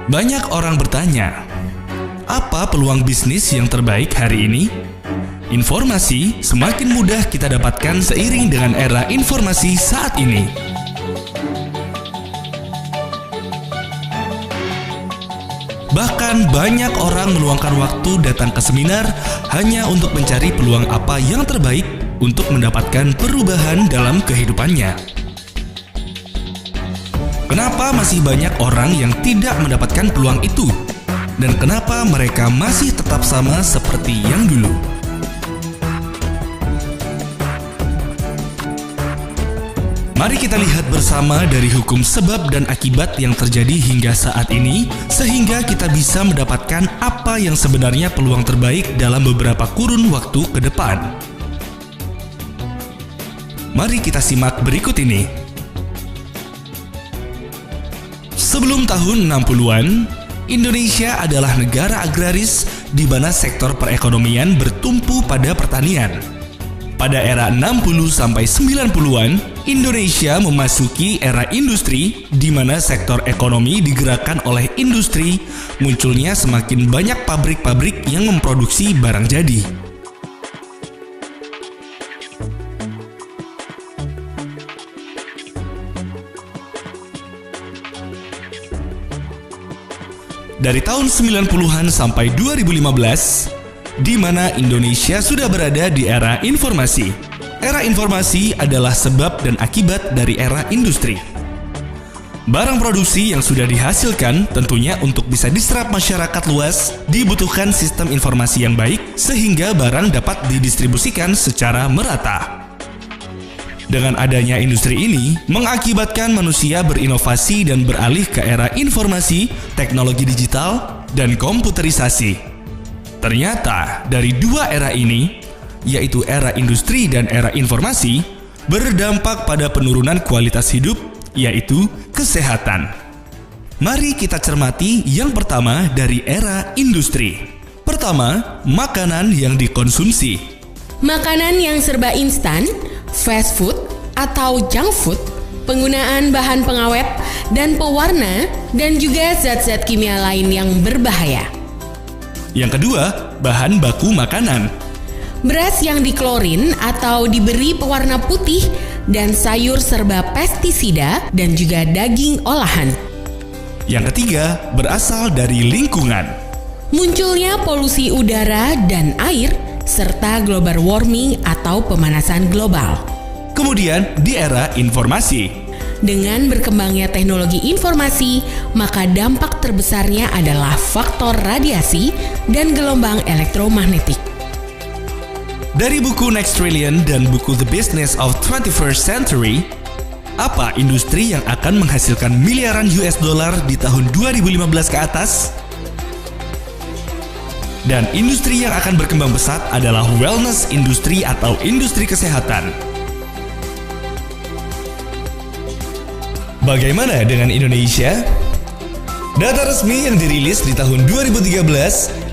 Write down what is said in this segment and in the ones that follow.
Banyak orang bertanya, apa peluang bisnis yang terbaik hari ini? Informasi semakin mudah kita dapatkan seiring dengan era informasi saat ini. Bahkan banyak orang meluangkan waktu datang ke seminar hanya untuk mencari peluang apa yang terbaik untuk mendapatkan perubahan dalam kehidupannya. Kenapa masih banyak orang yang tidak mendapatkan peluang itu? Dan kenapa mereka masih tetap sama seperti yang dulu? Mari kita lihat bersama dari hukum sebab dan akibat yang terjadi hingga saat ini, sehingga kita bisa mendapatkan apa yang sebenarnya peluang terbaik dalam beberapa kurun waktu ke depan. Mari kita simak berikut ini. Sebelum tahun 60-an, Indonesia adalah negara agraris di mana sektor perekonomian bertumpu pada pertanian. Pada era 60-90-an, Indonesia memasuki era industri di mana sektor ekonomi digerakkan oleh industri, munculnya semakin banyak pabrik-pabrik yang memproduksi barang jadi. Dari tahun 90-an sampai 2015, di mana Indonesia sudah berada di era informasi. Era informasi adalah sebab dan akibat dari era industri. Barang produksi yang sudah dihasilkan tentunya untuk bisa diserap masyarakat luas dibutuhkan sistem informasi yang baik sehingga barang dapat didistribusikan secara merata. Dengan adanya industri ini, mengakibatkan manusia berinovasi dan beralih ke era informasi, teknologi digital, dan komputerisasi. Ternyata, dari dua era ini, yaitu era industri dan era informasi, berdampak pada penurunan kualitas hidup, yaitu kesehatan. Mari kita cermati yang pertama dari era industri. Pertama, makanan yang dikonsumsi. Makanan yang serba instan, fast food atau junk food, penggunaan bahan pengawet dan pewarna, dan juga zat-zat kimia lain yang berbahaya. Yang kedua, bahan baku makanan. Beras yang diklorin atau diberi pewarna putih dan sayur serba pestisida dan juga daging olahan. Yang ketiga, berasal dari lingkungan. Munculnya polusi udara dan air serta global warming atau pemanasan global. Kemudian di era informasi. Dengan berkembangnya teknologi informasi, maka dampak terbesarnya adalah faktor radiasi dan gelombang elektromagnetik. Dari buku Next Trillion dan buku The Business of 21st Century, apa industri yang akan menghasilkan miliaran US dollar di tahun 2015 ke atas? Dan industri yang akan berkembang pesat adalah wellness industri atau industri kesehatan. Bagaimana dengan Indonesia? Data resmi yang dirilis di tahun 2013,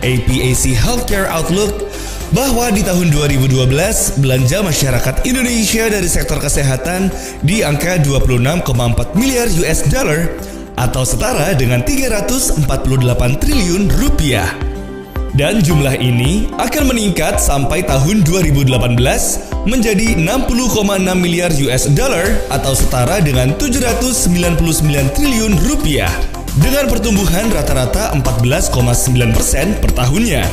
APAC Healthcare Outlook, bahwa di tahun 2012, belanja masyarakat Indonesia dari sektor kesehatan di angka 26,4 miliar US dollar atau setara dengan 348 triliun rupiah. Dan jumlah ini akan meningkat sampai tahun 2018 menjadi 60,6 miliar US dollar atau setara dengan 799 triliun rupiah dengan pertumbuhan rata-rata 14,9% per tahunnya.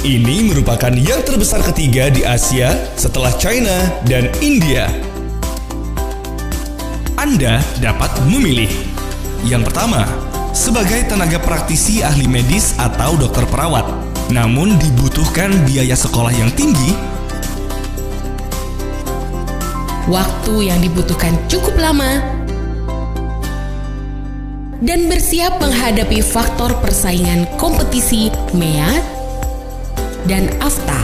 Ini merupakan yang terbesar ketiga di Asia setelah China dan India. Anda dapat memilih. Yang pertama, sebagai tenaga praktisi ahli medis atau dokter perawat, namun dibutuhkan biaya sekolah yang tinggi, waktu yang dibutuhkan cukup lama, dan bersiap menghadapi faktor persaingan kompetisi MEA dan AFTA.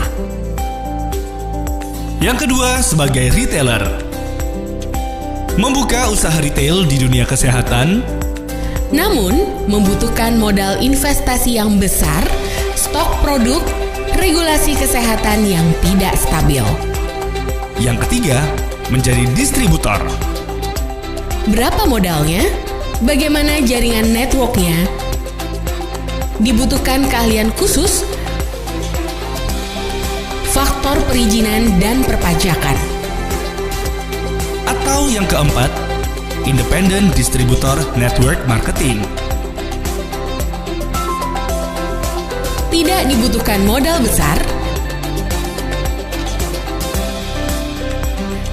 Yang kedua, sebagai retailer, membuka usaha retail di dunia kesehatan, namun membutuhkan modal investasi yang besar, stok produk, regulasi kesehatan yang tidak stabil. Yang ketiga, menjadi distributor. Berapa modalnya? Bagaimana jaringan networknya? dibutuhkan keahlian khusus, faktor perizinan dan perpajakan. Atau yang keempat, Independent Distributor Network Marketing. Tidak dibutuhkan modal besar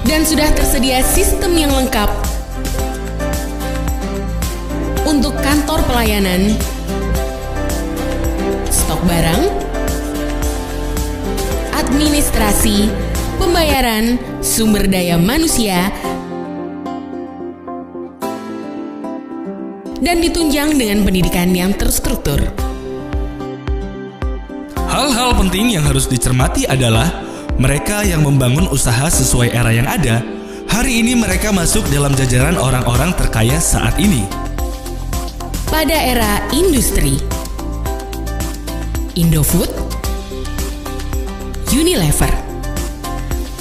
dan sudah tersedia sistem yang lengkap untuk kantor pelayanan, stok barang, administrasi, pembayaran, sumber daya manusia, dan ditunjang dengan pendidikan yang terstruktur. Hal-hal penting yang harus dicermati adalah mereka yang membangun usaha sesuai era yang ada. Hari ini mereka masuk dalam jajaran orang-orang terkaya saat ini. Pada era industri, Indofood, Unilever.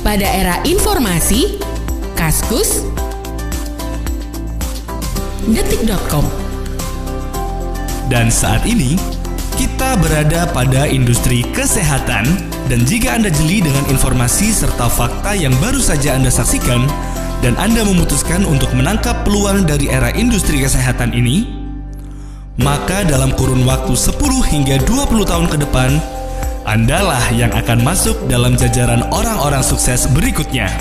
Pada era informasi, Kaskus, Detik.com. Dan saat ini, kita berada pada industri kesehatan, dan jika Anda jeli dengan informasi serta fakta yang baru saja Anda saksikan, dan Anda memutuskan untuk menangkap peluang dari era industri kesehatan ini, maka dalam kurun waktu 10 hingga 20 tahun ke depan, Andalah yang akan masuk dalam jajaran orang-orang sukses berikutnya.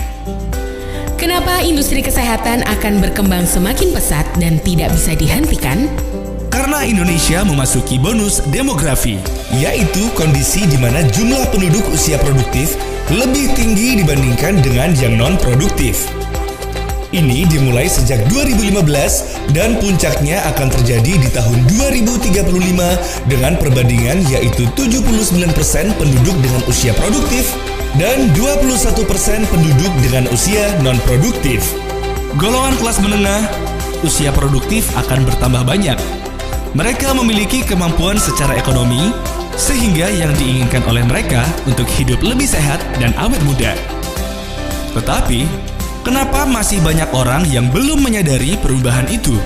Kenapa industri kesehatan akan berkembang semakin pesat dan tidak bisa dihentikan? Karena Indonesia memasuki bonus demografi, yaitu kondisi di mana jumlah penduduk usia produktif lebih tinggi dibandingkan dengan yang non-produktif. Ini dimulai sejak 2015 dan puncaknya akan terjadi di tahun 2035 dengan perbandingan yaitu 79% penduduk dengan usia produktif dan 21% penduduk dengan usia non-produktif. Golongan kelas menengah, usia produktif akan bertambah banyak. Mereka memiliki kemampuan secara ekonomi, sehingga yang diinginkan oleh mereka untuk hidup lebih sehat dan awet muda. Tetapi, kenapa masih banyak orang yang belum menyadari perubahan itu?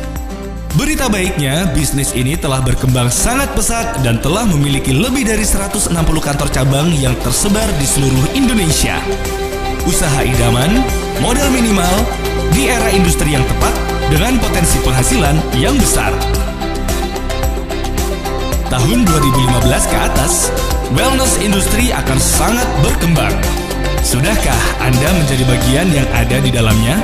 Berita baiknya, bisnis ini telah berkembang sangat pesat dan telah memiliki lebih dari 160 kantor cabang yang tersebar di seluruh Indonesia. Usaha idaman, modal minimal, di era industri yang tepat dengan potensi penghasilan yang besar. Tahun 2015 ke atas, wellness industri akan sangat berkembang. Sudahkah Anda menjadi bagian yang ada di dalamnya?